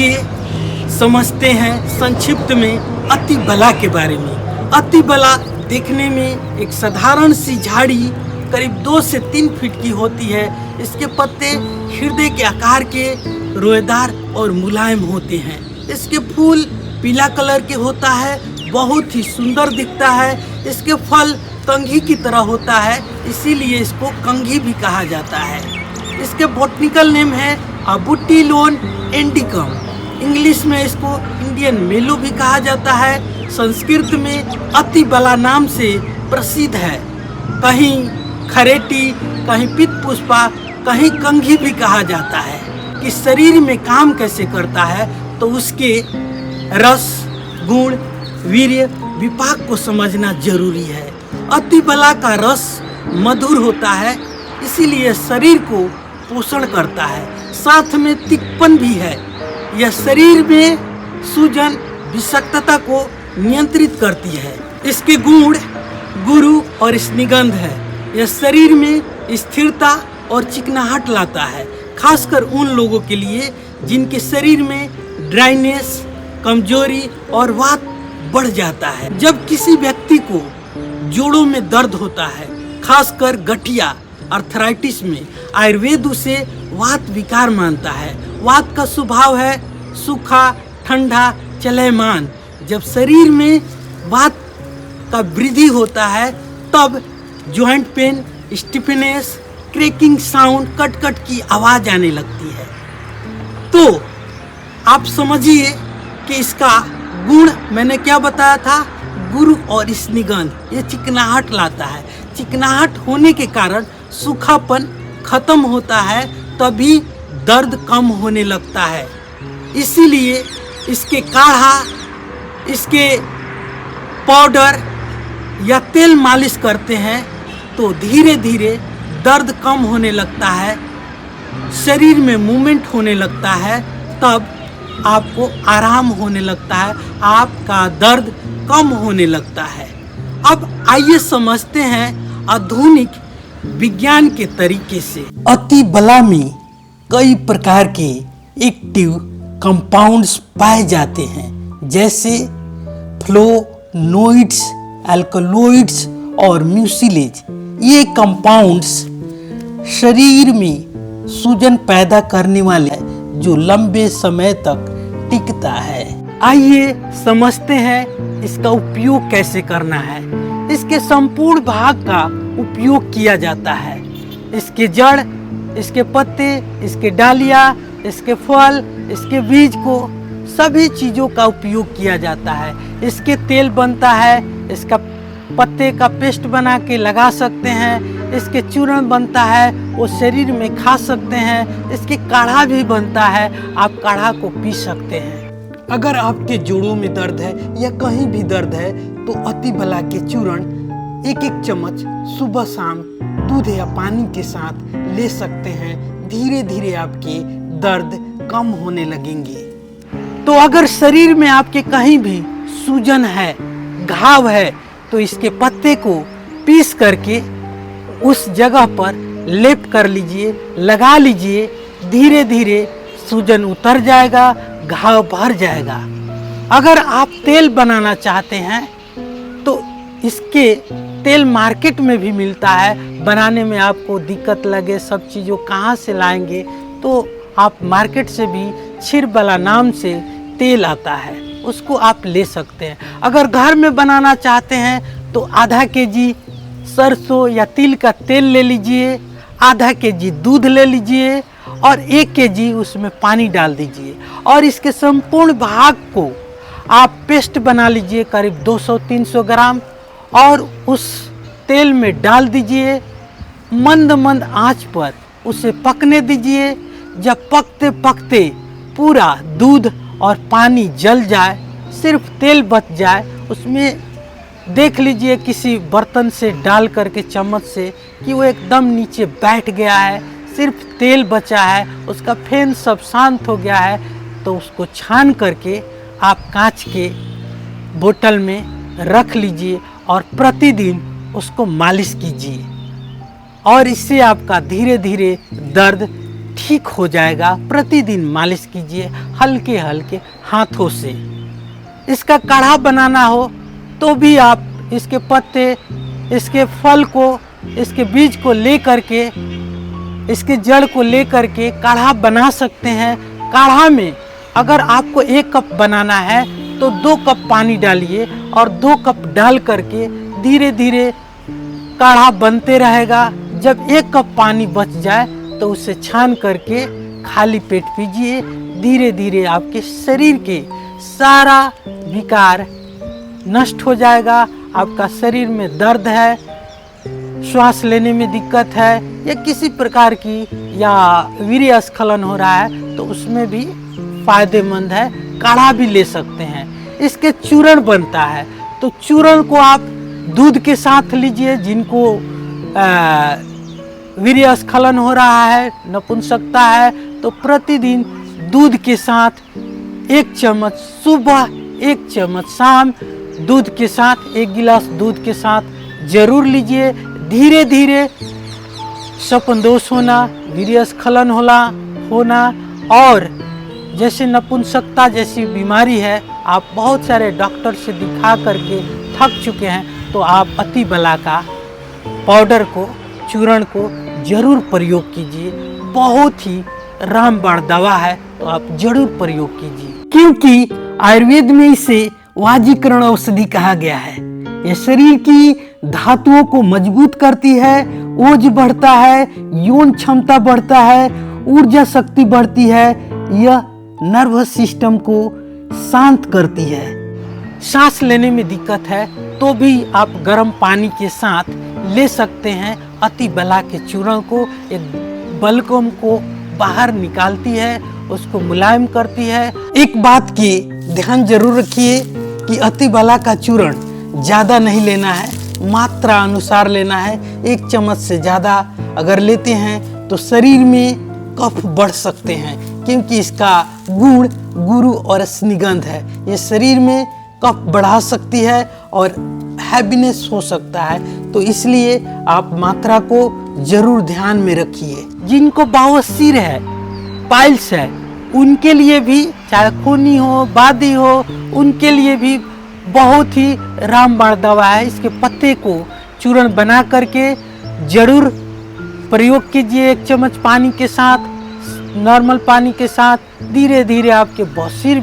आइए समझते हैं संक्षिप्त में अति बला के बारे में। अति बला देखने में एक साधारण सी झाड़ी करीब 2 से 3 फीट की होती है। इसके पत्ते हृदय के आकार के रोएदार और मुलायम होते हैं। इसके फूल पीला कलर के होता है, बहुत ही सुंदर दिखता है। इसके फल कंघी की तरह होता है, इसीलिए इसको कंघी भी कहा जाता है। इसके बॉटनिकल नेम है अबूटिलोन इंडिकम। इंग्लिश में इसको इंडियन मेलो भी कहा जाता है। संस्कृत में अति बला नाम से प्रसिद्ध है। कहीं खरेटी, कहीं पित्त पुष्पा, कहीं कंघी भी कहा जाता है। कि शरीर में काम कैसे करता है तो उसके रस, गुण, वीर्य, विपाक को समझना जरूरी है। अति बला का रस मधुर होता है, इसीलिए शरीर को पोषण करता है। साथ में तिक्तपन भी है। यह शरीर में सूजन, विषाक्तता को नियंत्रित करती है। इसके गुण गुरु और स्निग्ध है। यह शरीर में स्थिरता और चिकनाहट लाता है, खासकर उन लोगों के लिए जिनके शरीर में ड्राइनेस, कमजोरी और वात बढ़ जाता है। जब किसी व्यक्ति को जोड़ों में दर्द होता है, खासकर गठिया अर्थराइटिस में, आयुर्वेद उसे वात विकार मानता है। वात का स्वभाव है सूखा, ठंडा, चलयमान। जब शरीर में वात का वृद्धि होता है तब joint pain, stiffness, cracking sound, cut cut की आवाज आने लगती है। तो आप समझिए कि इसका गुण मैंने क्या बताया था, गुरु और स्निग्ध। ये चिकनाहट लाता है। चिकनाहट होने के कारण सूखापन खत्म होता है, तभी दर्द कम होने लगता है। इसीलिए इसके काढ़ा, इसके पाउडर या तेल मालिश करते हैं तो धीरे धीरे दर्द कम होने लगता है, शरीर में मूवमेंट होने लगता है, तब आपको आराम होने लगता है, आपका दर्द कम होने लगता है। अब आइए समझते हैं आधुनिक विज्ञान के तरीके से। अति बला में कई प्रकार के एक्टिव कंपाउंड्स पाए जाते हैं, जैसे फ्लोनोइड्स, अल्कलॉइड्स और म्यूसिलेज। ये कंपाउंड्स शरीर में सूजन पैदा करने वाले हैं, जो लंबे समय तक टिकता है। आइए समझते हैं इसका उपयोग कैसे करना है। इसके संपूर्ण भाग का उपयोग किया जाता है। इसके जड़, इसके पत्ते, इसके डालियाँ, इसके फल, इसके बीज को, सभी चीज़ों का उपयोग किया जाता है। इसके तेल बनता है, इसका पत्ते का पेस्ट बना के लगा सकते हैं। इसके चूर्ण बनता है, वो शरीर में खा सकते हैं। इसके काढ़ा भी बनता है, आप काढ़ा को पी सकते हैं। अगर आपके जोड़ों में दर्द है या कहीं भी दर्द है तो अति बला के चूर्ण 1-1 चम्मच सुबह शाम दूध या पानी के साथ ले सकते हैं। धीरे धीरे आपके दर्द कम होने लगेंगे। तो अगर शरीर में आपके कहीं भी सूजन है, घाव है, तो इसके पत्ते को पीस करके उस जगह पर लेप कर लीजिए, लगा लीजिए। धीरे धीरे सूजन उतर जाएगा, घाव भर जाएगा। अगर आप तेल बनाना चाहते हैं तो इसके तेल मार्केट में भी मिलता है। बनाने में आपको दिक्कत लगे, सब चीज़ों कहाँ से लाएंगे, तो आप मार्केट से भी क्षीरबला नाम से तेल आता है, उसको आप ले सकते हैं। अगर घर में बनाना चाहते हैं तो आधा केजी सरसों या तिल का तेल ले लीजिए, आधा केजी दूध ले लीजिए और 1 केजी उसमें पानी डाल दीजिए और इसके संपूर्ण भाग को आप पेस्ट बना लीजिए, करीब 200-300 ग्राम, और उस तेल में डाल दीजिए। मंद मंद आंच पर उसे पकने दीजिए। जब पकते पकते पूरा दूध और पानी जल जाए, सिर्फ तेल बच जाए, उसमें देख लीजिए किसी बर्तन से डाल करके चम्मच से कि वो एकदम नीचे बैठ गया है, सिर्फ तेल बचा है, उसका फेन सब शांत हो गया है, तो उसको छान करके आप कांच के बोतल में रख लीजिए और प्रतिदिन उसको मालिश कीजिए और इससे आपका धीरे धीरे दर्द ठीक हो जाएगा। प्रतिदिन मालिश कीजिए हल्के हल्के हाथों से। इसका काढ़ा बनाना हो तो भी आप इसके पत्ते, इसके फल को, इसके बीज को ले करके, इसके जड़ को ले करके काढ़ा बना सकते हैं। काढ़ा में अगर आपको 1 कप बनाना है तो 2 कप पानी डालिए और 2 कप डाल करके धीरे धीरे काढ़ा बनते रहेगा। जब 1 कप पानी बच जाए तो उसे छान करके खाली पेट पीजिए। धीरे धीरे आपके शरीर के सारा विकार नष्ट हो जाएगा। आपका शरीर में दर्द है, श्वास लेने में दिक्कत है या किसी प्रकार की या वीर्य स्खलन हो रहा है तो उसमें भी फायदेमंद है। काढ़ा भी ले सकते हैं। इसके चूर्ण बनता है तो चूर्ण को आप दूध के साथ लीजिए। जिनको वीर्य स्खलन हो रहा है, नपुंसकता है, तो प्रतिदिन दूध के साथ 1 चम्मच सुबह, 1 चम्मच शाम, दूध के साथ 1 गिलास दूध के साथ जरूर लीजिए। धीरे धीरे शपनदोष होना, वीर्य स्खलन होना और जैसे नपुंसकता जैसी बीमारी है, आप बहुत सारे डॉक्टर से दिखा करके थक चुके हैं, तो आप अति बला का पाउडर को, चूर्ण को जरूर प्रयोग कीजिए। बहुत ही रामबाण दवा है, तो आप जरूर प्रयोग कीजिए। क्योंकि आयुर्वेद में इसे वाजीकरण औषधि कहा गया है। यह शरीर की धातुओं को मजबूत करती है, ओज बढ़ता है, यौन क्षमता बढ़ता है, ऊर्जा शक्ति बढ़ती है। यह नर्वस सिस्टम को शांत करती है। सांस लेने में दिक्कत है तो भी आप गर्म पानी के साथ ले सकते हैं। अति बला के चूर्ण को, एक बलगम को बाहर निकालती है, उसको मुलायम करती है। एक बात की ध्यान जरूर रखिए कि अति बला का चूर्ण ज़्यादा नहीं लेना है, मात्रा अनुसार लेना है। 1 चम्मच से ज़्यादा अगर लेते हैं तो शरीर में कफ बढ़ सकते हैं, क्योंकि इसका गुण गुरु और स्निग्ध है। ये शरीर में कफ बढ़ा सकती है और हैवीनेस हो सकता है, तो इसलिए आप मात्रा को जरूर ध्यान में रखिए। जिनको बवासीर है, पाइल्स है, उनके लिए भी, चाहे खूनी हो, बादी हो, उनके लिए भी बहुत ही रामबाण दवा है। इसके पत्ते को चूर्ण बना करके जरूर प्रयोग कीजिए। 1 चम्मच पानी के साथ, नॉर्मल पानी के साथ। धीरे धीरे आपके बवासीर